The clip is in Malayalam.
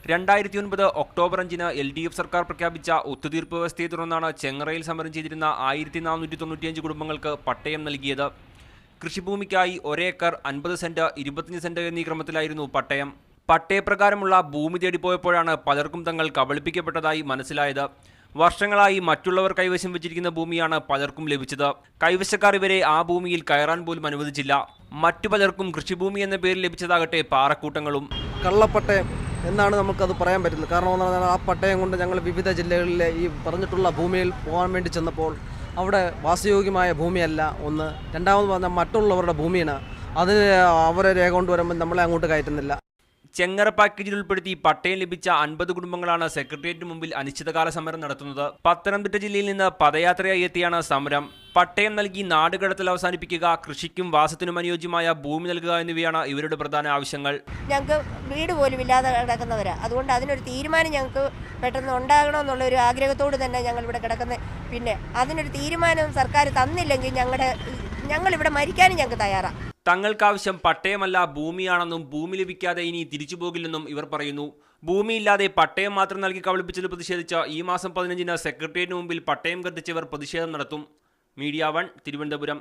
2009 ഒക്ടോബർ 5-ന് LDF സർക്കാർ പ്രഖ്യാപിച്ച ഒത്തുതീർപ്പ് വ്യവസ്ഥയെ തുടർന്നാണ് ചെങ്ങറയിൽ സമരം ചെയ്തിരുന്ന 1495 കുടുംബങ്ങൾക്ക് പട്ടയം നൽകിയത്. കൃഷിഭൂമിക്കായി 1 ഏക്കർ 50 സെന്റ് 25 സെന്റ് എന്നീ ക്രമത്തിലായിരുന്നു പട്ടയം. പട്ടയപ്രകാരമുള്ള ഭൂമി തേടിപ്പോയപ്പോഴാണ് പലർക്കും തങ്ങൾ കബളിപ്പിക്കപ്പെട്ടതായി മനസ്സിലായത്. വർഷങ്ങളായി മറ്റുള്ളവർ കൈവശം വെച്ചിരിക്കുന്ന ഭൂമിയാണ് പലർക്കും ലഭിച്ചത്. കൈവശക്കാർ ഇവരെ ആ ഭൂമിയിൽ കയറാൻ പോലും അനുവദിച്ചില്ല. മറ്റു പലർക്കും കൃഷിഭൂമി എന്ന പേരിൽ ലഭിച്ചതാകട്ടെ പാറക്കൂട്ടങ്ങളും. കള്ളപ്പട്ടയം എന്നാണ് നമുക്കത് പറയാൻ പറ്റുന്നത്. കാരണം എന്ന് പറഞ്ഞാൽ ആ പട്ടയം കൊണ്ട് ഞങ്ങൾ വിവിധ ജില്ലകളിലെ ഈ പറഞ്ഞിട്ടുള്ള ഭൂമിയിൽ പോകാൻ വേണ്ടി ചെന്നപ്പോൾ അവിടെ വാസയോഗ്യമായ ഭൂമിയല്ല ഒന്ന്. രണ്ടാമത് പറഞ്ഞാൽ മറ്റുള്ളവരുടെ ഭൂമിയാണ്. അതിന് അവരെ രേഖ കൊണ്ടുവരുമ്പോൾ നമ്മളെ അങ്ങോട്ട് കയറ്റുന്നില്ല. ചെങ്ങറ പാക്കേജിൽ ഉൾപ്പെടുത്തി പട്ടയം ലഭിച്ച 50 കുടുംബങ്ങളാണ് സെക്രട്ടേറിയറ്റിന് മുമ്പിൽ അനിശ്ചിതകാല സമരം നടത്തുന്നത്. പത്തനംതിട്ട ജില്ലയിൽ നിന്ന് പദയാത്രയായി എത്തിയാണ് സമരം. പട്ടയം നൽകി നാടുകടത്തൽ അവസാനിപ്പിക്കുക, കൃഷിക്കും വാസത്തിനും അനുയോജ്യമായ ഭൂമി നൽകുക എന്നിവയാണ് ഇവരുടെ പ്രധാന ആവശ്യങ്ങൾ. ഞങ്ങൾക്ക് വീട് പോലും ഇല്ലാതെ കിടക്കുന്നവരാ. അതുകൊണ്ട് അതിനൊരു തീരുമാനം ഞങ്ങൾക്ക് പെട്ടെന്ന് ഉണ്ടാകണമെന്നുള്ള ഒരു ആഗ്രഹത്തോട് തന്നെ ഞങ്ങൾ ഇവിടെ കിടക്കുന്നത്. പിന്നെ അതിനൊരു തീരുമാനം സർക്കാർ തന്നില്ലെങ്കിൽ ഞങ്ങളിവിടെ മരിക്കാനും ഞങ്ങൾക്ക് തയ്യാറാണ്. തങ്ങൾക്കാവശ്യം പട്ടയമല്ല ഭൂമിയാണെന്നും ഭൂമി ലഭിക്കാതെ ഇനി തിരിച്ചു പോകില്ലെന്നും ഇവർ പറയുന്നു. ഭൂമിയില്ലാതെ പട്ടയം മാത്രം നൽകി കബളിപ്പിച്ചതിൽ പ്രതിഷേധിച്ച് ഈ മാസം 15-ന് സെക്രട്ടേറിയറ്റിന് മുമ്പിൽ പട്ടയം കത്തിച്ചവർ പ്രതിഷേധം നടത്തും. മീഡിയ 1 തിരുവനന്തപുരം.